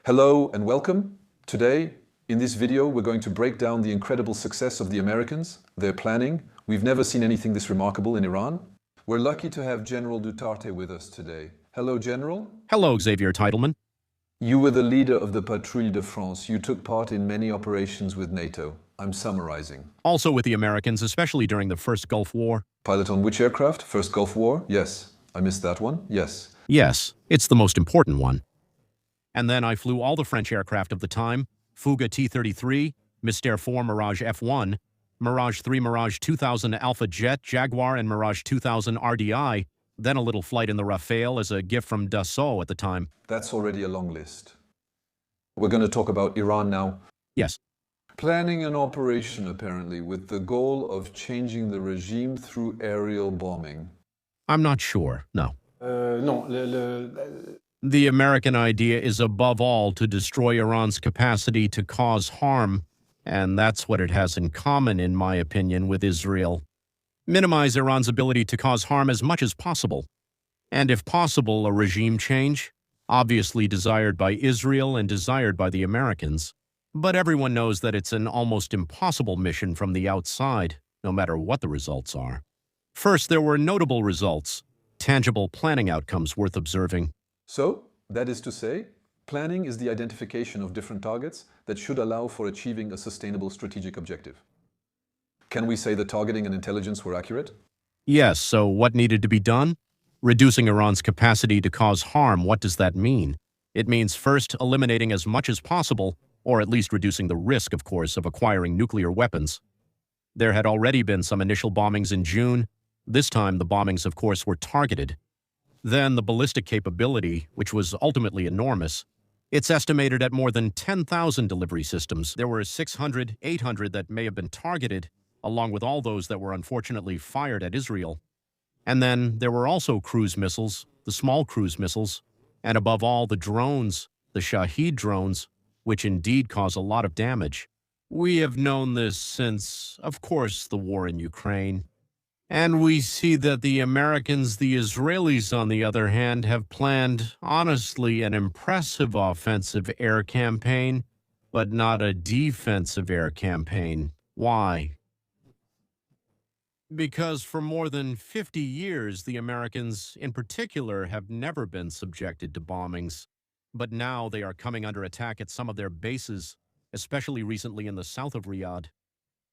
Hello and welcome. Today, in this video, we're going to break down the incredible success of the Americans, their planning. We've never seen anything this remarkable in Iran. We're lucky to have General Duterte with us today. Hello, General. Hello, Xavier Titleman. You were the leader of the Patrouille de France. You took part in many operations with NATO. I'm summarizing. Also with the Americans, especially during the First Gulf War. Pilot on which aircraft? First Gulf War? Yes. I missed that one. Yes. Yes, it's the most important one. And then I flew all the French aircraft of the time, Fouga T-33, Mystère 4 Mirage F1, Mirage 3 Mirage 2000 Alpha Jet, Jaguar, and Mirage 2000 RDI, then a little flight in the Rafale as a gift from Dassault at the time. That's already a long list. We're going to talk about Iran now. Yes. Planning an operation, apparently, with the goal of changing the regime through aerial bombing. I'm not sure, no. Non, The American idea is above all to destroy Iran's capacity to cause harm, and that's what it has in common, in my opinion, with Israel. Minimize Iran's ability to cause harm as much as possible. And if possible, a regime change, obviously desired by Israel and desired by the Americans. But everyone knows that it's an almost impossible mission from the outside, no matter what the results are. First, there were notable results, tangible planning outcomes worth observing. So, that is to say, planning is the identification of different targets that should allow for achieving a sustainable strategic objective. Can we say the targeting and intelligence were accurate? Yes, so what needed to be done? Reducing Iran's capacity to cause harm. What does that mean? It means first eliminating as much as possible, or at least reducing the risk, of course, of acquiring nuclear weapons. There had already been some initial bombings in June. This time, the bombings, of course, were targeted. Then the ballistic capability, which was ultimately enormous. It's estimated at more than 10,000 delivery systems. There were 600, 800 that may have been targeted, along with all those that were unfortunately fired at Israel. And then there were also cruise missiles, the small cruise missiles, and above all the drones, the Shahed drones, which indeed cause a lot of damage. We have known this since, of course, the war in Ukraine. And we see that the Americans, the Israelis, on the other hand, have planned, honestly, an impressive offensive air campaign, but not a defensive air campaign. Why? Because for more than 50 years, the Americans, in particular, have never been subjected to bombings. But now they are coming under attack at some of their bases, especially recently in the south of Riyadh.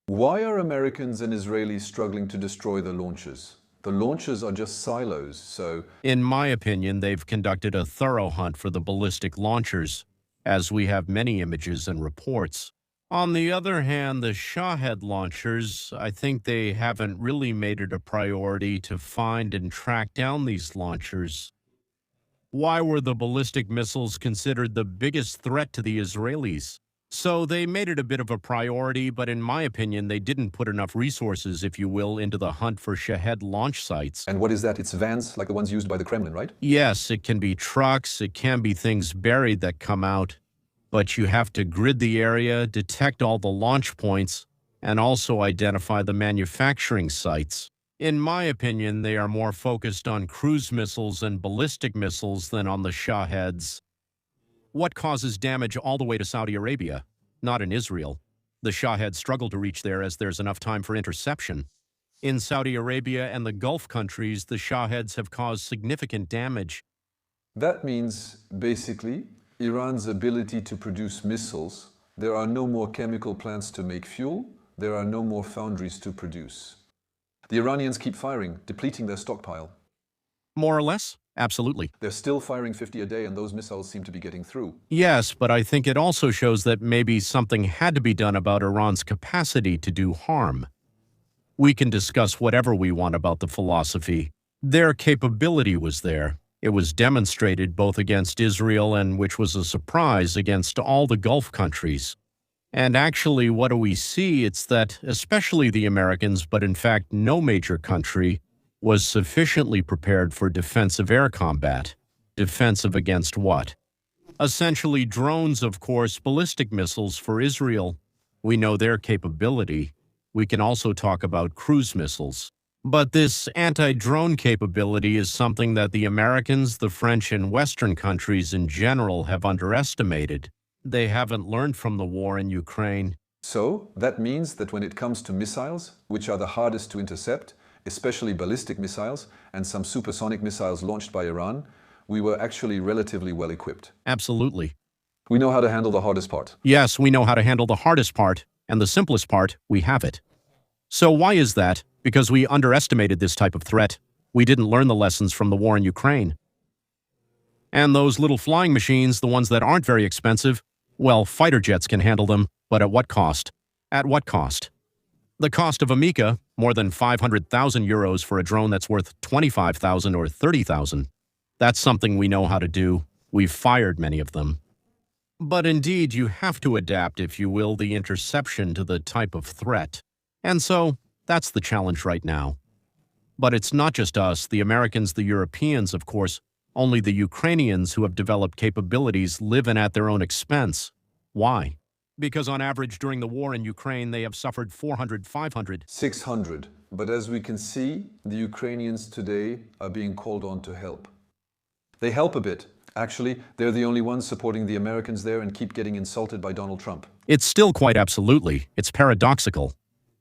Why are Americans and Israelis struggling to destroy the launchers? The launchers are just silos, so... In my opinion, they've conducted a thorough hunt for the ballistic launchers, as we have many images and reports. On the other hand, the Shahed launchers, I think they haven't really made it a priority to find and track down these launchers. Why were the ballistic missiles considered the biggest threat to the Israelis? So they made it a bit of a priority, but in my opinion, they didn't put enough resources, if you will, into the hunt for Shahed launch sites. And what is that? It's vans like the ones used by the Kremlin, right? Yes, it can be trucks, it can be things buried that come out, but you have to grid the area, detect all the launch points, and also identify the manufacturing sites. In my opinion, they are more focused on cruise missiles and ballistic missiles than on the Shaheds. What causes damage all the way to Saudi Arabia? Not in Israel. The Shaheds struggle to reach there as there's enough time for interception. In Saudi Arabia and the Gulf countries, the Shaheds have caused significant damage. That means, basically, Iran's ability to produce missiles. There are no more chemical plants to make fuel. There are no more foundries to produce. The Iranians keep firing, depleting their stockpile. More or less? Absolutely. They're still firing 50 a day, and those missiles seem to be getting through. Yes, but I think it also shows that maybe something had to be done about Iran's capacity to do harm. We can discuss whatever we want about the philosophy. Their capability was there. It was demonstrated both against Israel and, which was a surprise, against all the Gulf countries. And actually, what do we see? It's that, especially the Americans, but in fact no major country, was sufficiently prepared for defensive air combat. Defensive against what? Essentially drones, of course, ballistic missiles for Israel. We know their capability. We can also talk about cruise missiles. But this anti-drone capability is something that the Americans, the French, and Western countries in general have underestimated. They haven't learned from the war in Ukraine. So that means that when it comes to missiles, which are the hardest to intercept, especially ballistic missiles and some supersonic missiles launched by Iran, we were actually relatively well equipped. Absolutely. We know how to handle the hardest part. Yes, we know how to handle the hardest part, and the simplest part, we have it. So why is that? Because we underestimated this type of threat. We didn't learn the lessons from the war in Ukraine. And those little flying machines, the ones that aren't very expensive, well, fighter jets can handle them, but at what cost? At what cost? The cost of a Mika, more than 500,000 euros for a drone that's worth 25,000 or 30,000. That's something we know how to do. We've fired many of them. But indeed, you have to adapt, if you will, the interception to the type of threat. And so, that's the challenge right now. But it's not just us, the Americans, the Europeans, of course. Only the Ukrainians who have developed capabilities live in at their own expense. Why? Because on average during the war in Ukraine, they have suffered 400, 500, 600. But as we can see, the Ukrainians today are being called on to help. They help a bit. Actually, they're the only ones supporting the Americans there and keep getting insulted by Donald Trump. It's still quite absolutely. It's paradoxical.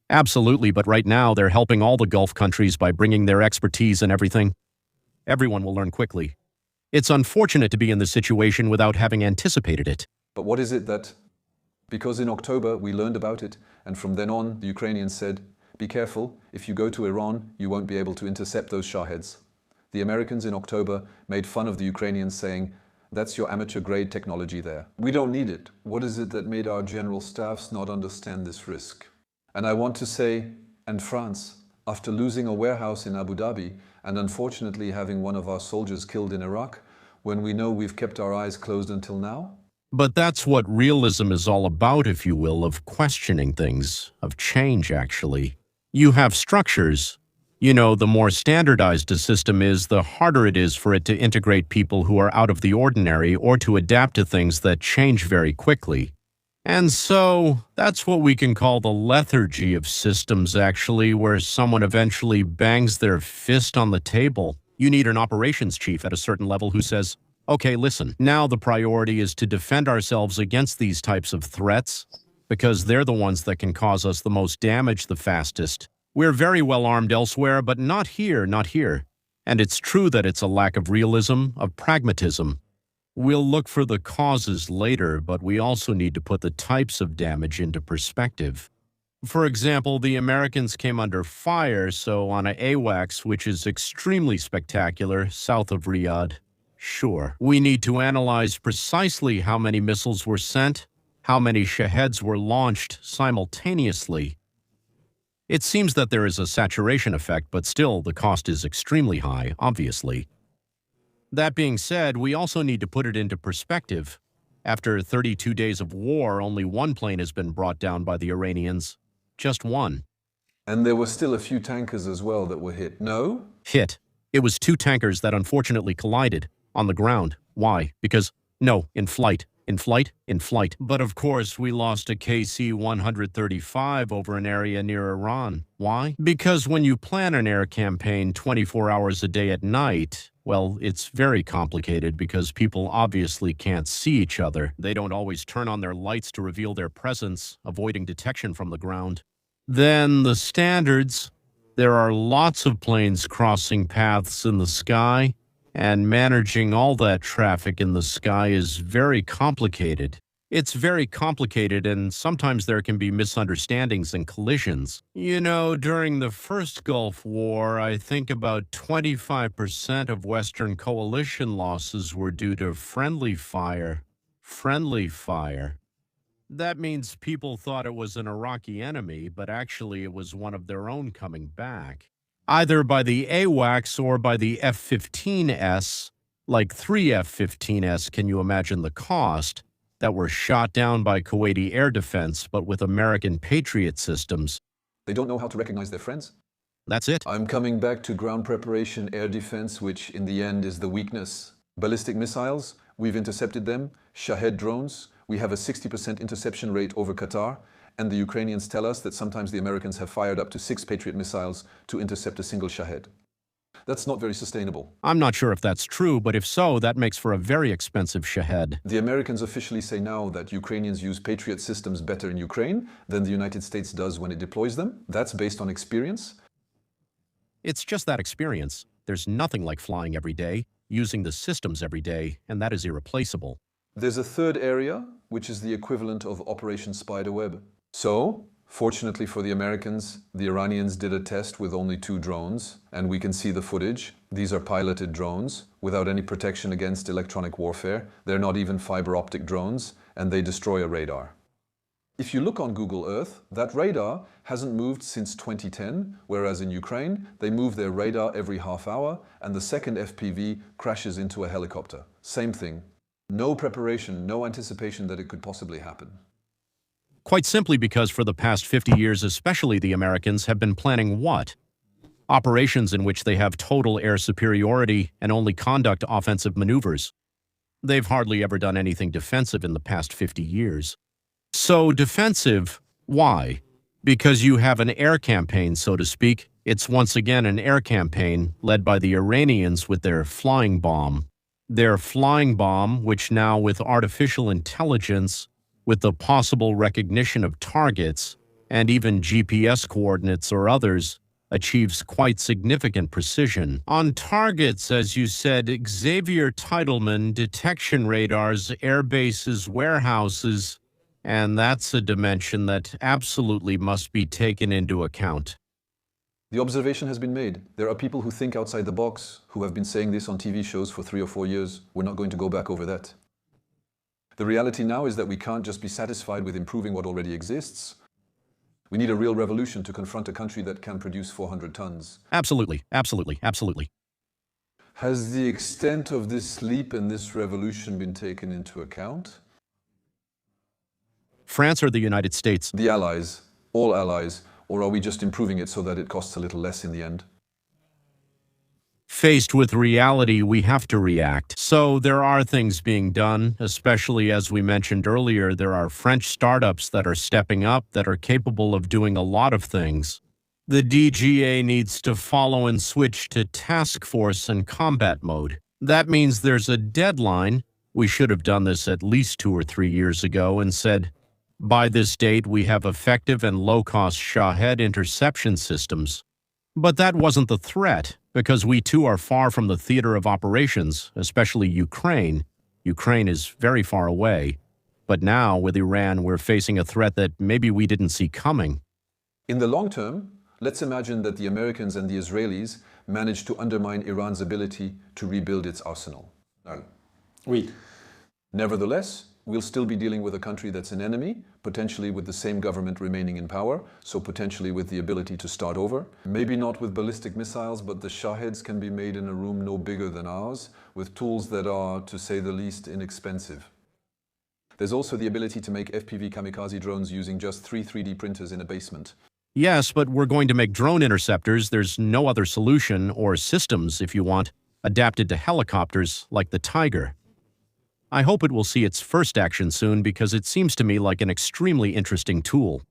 Absolutely, but right now they're helping all the Gulf countries by bringing their expertise and everything. Everyone will learn quickly. It's unfortunate to be in this situation without having anticipated it. But what is it that... Because in October we learned about it, and from then on the Ukrainians said, be careful, if you go to Iran, you won't be able to intercept those Shaheds. The Americans in October made fun of the Ukrainians saying, that's your amateur-grade technology there. We don't need it. What is it that made our general staffs not understand this risk? And I want to say, and France, after losing a warehouse in Abu Dhabi and unfortunately having one of our soldiers killed in Iraq, when we know we've kept our eyes closed until now? But that's what realism is all about, if you will, of questioning things, of change, actually. You have structures. You know, the more standardized a system is, the harder it is for it to integrate people who are out of the ordinary or to adapt to things that change very quickly. And so, that's what we can call the lethargy of systems, actually, where someone eventually bangs their fist on the table. You need an operations chief at a certain level who says, okay, listen, now the priority is to defend ourselves against these types of threats, because they're the ones that can cause us the most damage the fastest. We're very well armed elsewhere, but not here, not here. And it's true that it's a lack of realism, of pragmatism. We'll look for the causes later, but we also need to put the types of damage into perspective. For example, the Americans came under fire, so on a AWACS, which is extremely spectacular, south of Riyadh, sure, we need to analyze precisely how many missiles were sent, how many Shaheds were launched simultaneously. It seems that there is a saturation effect, but still the cost is extremely high, obviously. That being said, we also need to put it into perspective. After 32 days of war, only one plane has been brought down by the Iranians. Just one. And there were still a few tankers as well that were hit, no? Hit. It was 2 tankers that unfortunately collided. On the ground. Why? Because, no, in flight. In flight? In flight. But of course, we lost a KC-135 over an area near Iran. Why? Because when you plan an air campaign 24 hours a day at night, well, it's very complicated because people obviously can't see each other. They don't always turn on their lights to reveal their presence, avoiding detection from the ground. Then the standards. There are lots of planes crossing paths in the sky, and managing all that traffic in the sky is very complicated. It's very complicated, and sometimes there can be misunderstandings and collisions. You know, during the first Gulf War, I think about 25% of Western coalition losses were due to friendly fire. Friendly fire. That means people thought it was an Iraqi enemy, but actually it was one of their own coming back. Either by the AWACS or by the F-15S, like 3 F-15S, can you imagine the cost, that were shot down by Kuwaiti air defense, but with American Patriot systems. They don't know how to recognize their friends? That's it. I'm coming back to ground preparation air defense, which in the end is the weakness. Ballistic missiles, we've intercepted them. Shahed drones, we have a 60% interception rate over Qatar. And the Ukrainians tell us that sometimes the Americans have fired up to 6 Patriot missiles to intercept a single Shahed. That's not very sustainable. I'm not sure if that's true, but if so, that makes for a very expensive Shahed. The Americans officially say now that Ukrainians use Patriot systems better in Ukraine than the United States does when it deploys them. That's based on experience. It's just that experience. There's nothing like flying every day, using the systems every day, and that is irreplaceable. There's a third area, which is the equivalent of Operation Spiderweb. So, fortunately for the Americans, the Iranians did a test with only 2 drones, and we can see the footage. These are piloted drones without any protection against electronic warfare. They're not even fiber optic drones, and they destroy a radar. If you look on Google Earth, that radar hasn't moved since 2010, whereas in Ukraine, they move their radar every half hour, and the second FPV crashes into a helicopter. Same thing. No preparation, no anticipation that it could possibly happen. Quite simply because for the past 50 years, especially the Americans, have been planning what? Operations in which they have total air superiority and only conduct offensive maneuvers. They've hardly ever done anything defensive in the past 50 years. So defensive, why? Because you have an air campaign, so to speak. It's once again an air campaign led by the Iranians with their flying bomb. Their flying bomb, which now with artificial intelligence, with the possible recognition of targets, and even GPS coordinates or others, achieves quite significant precision. On targets, as you said, Xavier Titleman, detection radars, air bases, warehouses, and that's a dimension that absolutely must be taken into account. The observation has been made. There are people who think outside the box, who have been saying this on TV shows for 3 or 4 years. We're not going to go back over that. The reality now is that we can't just be satisfied with improving what already exists. We need a real revolution to confront a country that can produce 400 tons. Absolutely, absolutely, absolutely. Has the extent of this leap and this revolution been taken into account? France or the United States? The allies, all allies, or are we just improving it so that it costs a little less in the end? Faced with reality, we have to react. So there are things being done, especially as we mentioned earlier, there are French startups that are stepping up that are capable of doing a lot of things. The DGA needs to follow and switch to task force and combat mode. That means there's a deadline. We should have done this at least 2 or 3 years ago and said, by this date, we have effective and low-cost Shahed interception systems. But that wasn't the threat, because we too are far from the theater of operations, especially Ukraine. Ukraine is very far away. But now, with Iran, we're facing a threat that maybe we didn't see coming. In the long term, let's imagine that the Americans and the Israelis managed to undermine Iran's ability to rebuild its arsenal. No. Oui. Nevertheless, we'll still be dealing with a country that's an enemy, potentially with the same government remaining in power, so potentially with the ability to start over. Maybe not with ballistic missiles, but the Shaheds can be made in a room no bigger than ours, with tools that are, to say the least, inexpensive. There's also the ability to make FPV kamikaze drones using just 3 3D printers in a basement. Yes, but we're going to make drone interceptors. There's no other solution, or systems, if you want, adapted to helicopters like the Tiger. I hope it will see its first action soon because it seems to me like an extremely interesting tool.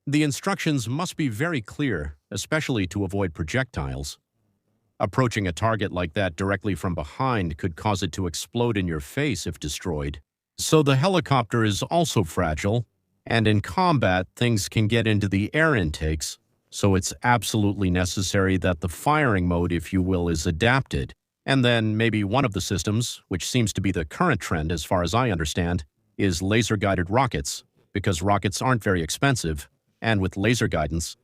The instructions must be very clear, especially to avoid projectiles. Approaching a target like that directly from behind could cause it to explode in your face if destroyed. So the helicopter is also fragile, and in combat things can get into the air intakes, so it's absolutely necessary that the firing mode, if you will, is adapted. And then maybe one of the systems, which seems to be the current trend as far as I understand, is laser-guided rockets, because rockets aren't very expensive, and with laser guidance.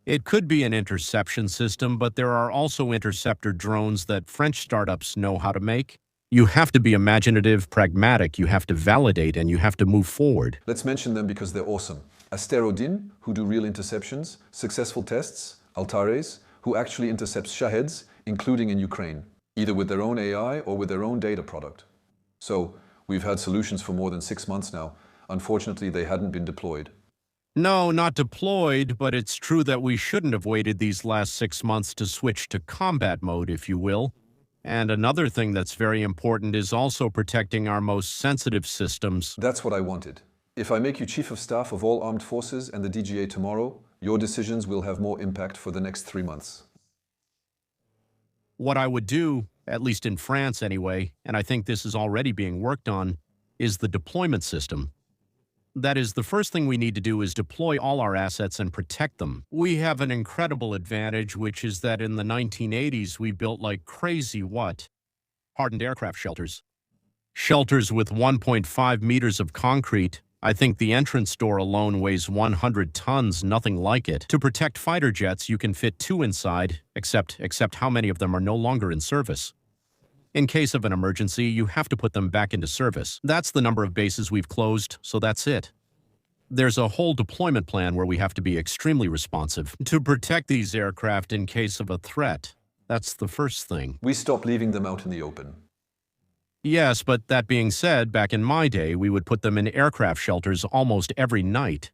It could be an interception system, but there are also interceptor drones that French startups know how to make. You have to be imaginative, pragmatic, you have to validate, and you have to move forward. Let's mention them because they're awesome. Asterodin, who do real interceptions, successful tests, Altares, who actually intercepts Shaheds, including in Ukraine, either with their own AI or with their own data product. So, we've had solutions for more than 6 months now. Unfortunately, they hadn't been deployed. No, not deployed, but it's true that we shouldn't have waited these last 6 months to switch to combat mode, if you will. And another thing that's very important is also protecting our most sensitive systems. That's what I wanted. If I make you Chief of Staff of all armed forces and the DGA tomorrow, your decisions will have more impact for the next 3 months. What I would do, at least in France anyway, and I think this is already being worked on, is the deployment system. That is, the first thing we need to do is deploy all our assets and protect them. We have an incredible advantage, which is that in the 1980s, we built like crazy hardened aircraft shelters. Shelters with 1.5 meters of concrete. I think the entrance door alone weighs 100 tons, nothing like it. To protect fighter jets, you can fit 2 inside, except how many of them are no longer in service. In case of an emergency, you have to put them back into service. That's the number of bases we've closed, so that's it. There's a whole deployment plan where we have to be extremely responsive to protect these aircraft in case of a threat. That's the first thing. We stop leaving them out in the open. Yes, but that being said, back in my day, we would put them in aircraft shelters almost every night.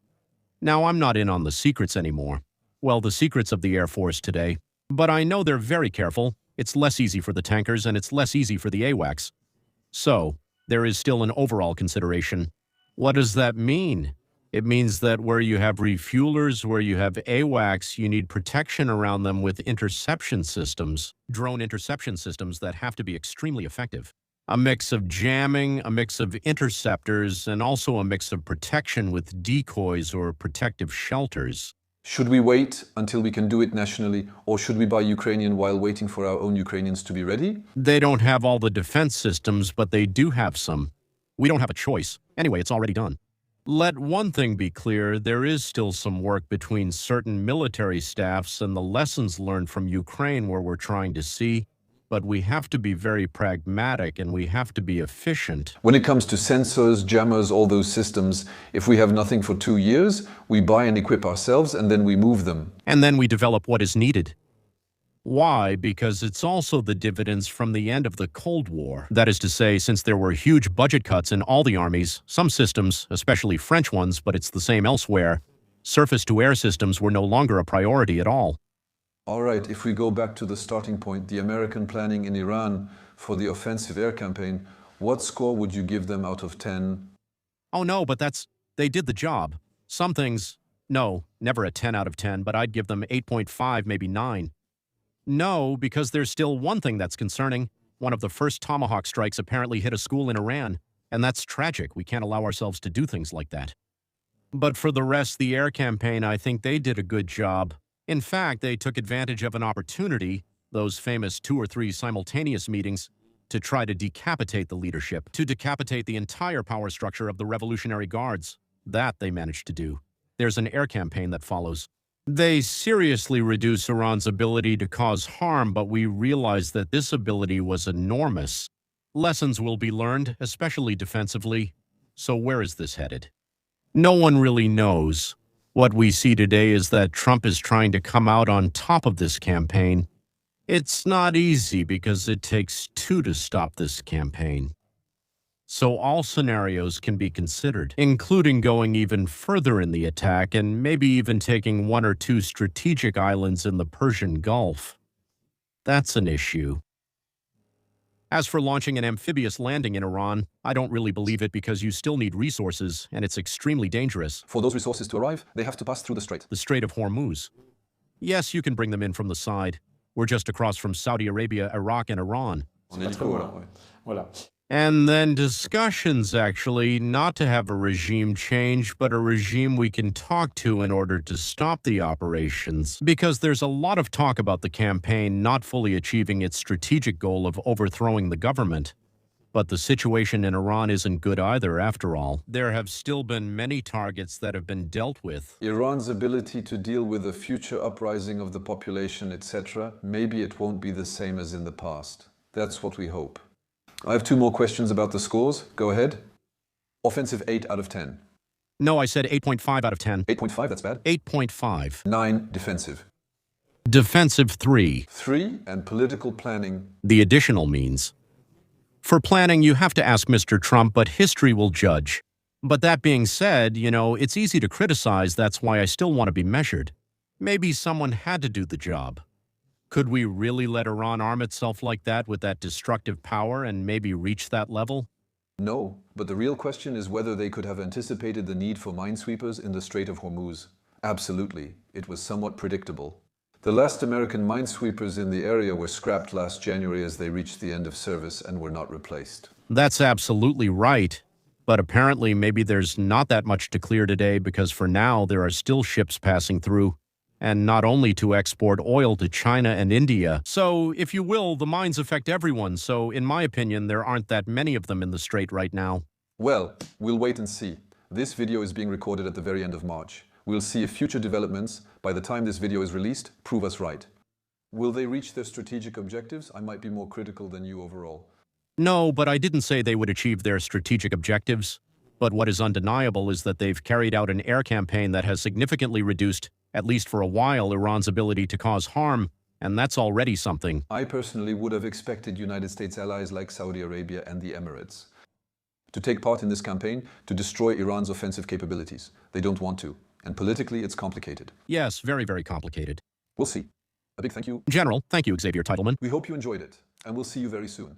Now, I'm not in on the secrets anymore. Well, the secrets of the Air Force today. But I know they're very careful. It's less easy for the tankers, and it's less easy for the AWACS. So, there is still an overall consideration. What does that mean? It means that where you have refuelers, where you have AWACS, you need protection around them with interception systems, drone interception systems that have to be extremely effective. A mix of jamming, a mix of interceptors, and also a mix of protection with decoys or protective shelters. Should we wait until we can do it nationally, or should we buy Ukrainian while waiting for our own Ukrainians to be ready? They don't have all the defense systems, but they do have some. We don't have a choice. Anyway, it's already done. Let one thing be clear, there is still some work between certain military staffs and the lessons learned from Ukraine where we're trying to see, but we have to be very pragmatic and we have to be efficient. When it comes to sensors, jammers, all those systems, if we have nothing for 2 years, we buy and equip ourselves and then we move them. And then we develop what is needed. Why? Because it's also the dividends from the end of the Cold War. That is to say, since there were huge budget cuts in all the armies, some systems, especially French ones, but it's the same elsewhere, surface-to-air systems were no longer a priority at all. All right, if we go back to the starting point, the American planning in Iran for the offensive air campaign, what score would you give them out of 10? Oh no, but they did the job. Some things, no, never a 10 out of 10, but I'd give them 8.5, maybe 9. No, because there's still one thing that's concerning. One of the first Tomahawk strikes apparently hit a school in Iran, and that's tragic. We can't allow ourselves to do things like that. But for the rest, the air campaign, I think they did a good job. In fact, they took advantage of an opportunity, those famous 2 or 3 simultaneous meetings, to try to decapitate the leadership, to decapitate the entire power structure of the Revolutionary Guards. That they managed to do. There's an air campaign that follows. They seriously reduce Iran's ability to cause harm, but we realize that this ability was enormous. Lessons will be learned, especially defensively. So where is this headed? No one really knows. What we see today is that Trump is trying to come out on top of this campaign. It's not easy because it takes 2 to stop this campaign. So all scenarios can be considered, including going even further in the attack and maybe even taking 1 or 2 strategic islands in the Persian Gulf. That's an issue. As for launching an amphibious landing in Iran, I don't really believe it because you still need resources, and it's extremely dangerous. For those resources to arrive, they have to pass through the strait. The Strait of Hormuz. Yes, you can bring them in from the side. We're just across from Saudi Arabia, Iraq, and Iran. En hélico, alors, ouais. Voilà. And then discussions, actually, not to have a regime change, but a regime we can talk to in order to stop the operations. Because there's a lot of talk about the campaign not fully achieving its strategic goal of overthrowing the government. But the situation in Iran isn't good either, after all. There have still been many targets that have been dealt with. Iran's ability to deal with a future uprising of the population, etc., maybe it won't be the same as in the past. That's what we hope. I have 2 more questions about the scores. Go ahead. Offensive 8 out of 10. No, I said 8.5 out of 10. 8.5, that's bad. 8.5. 9, defensive. Defensive 3. 3, and political planning. The additional means. For planning, you have to ask Mr. Trump, but history will judge. But that being said, it's easy to criticize. That's why I still want to be measured. Maybe someone had to do the job. Could we really let Iran arm itself like that with that destructive power and maybe reach that level? No, but the real question is whether they could have anticipated the need for minesweepers in the Strait of Hormuz. Absolutely, it was somewhat predictable. The last American minesweepers in the area were scrapped last January as they reached the end of service and were not replaced. That's absolutely right. But apparently maybe there's not that much to clear today because for now there are still ships passing through, and not only to export oil to China and India. So, if you will, the mines affect everyone, so in my opinion there aren't that many of them in the strait right now. Well, we'll wait and see. This video is being recorded at the very end of March. We'll see if future developments, by the time this video is released, prove us right. Will they reach their strategic objectives? I might be more critical than you overall. No, but I didn't say they would achieve their strategic objectives. But what is undeniable is that they've carried out an air campaign that has significantly reduced, at least for a while, Iran's ability to cause harm, and that's already something. I personally would have expected United States allies like Saudi Arabia and the Emirates to take part in this campaign to destroy Iran's offensive capabilities. They don't want to, and politically it's complicated. Yes, very, very complicated. We'll see. A big thank you. General, thank you, Xavier Teitelman. We hope you enjoyed it, and we'll see you very soon.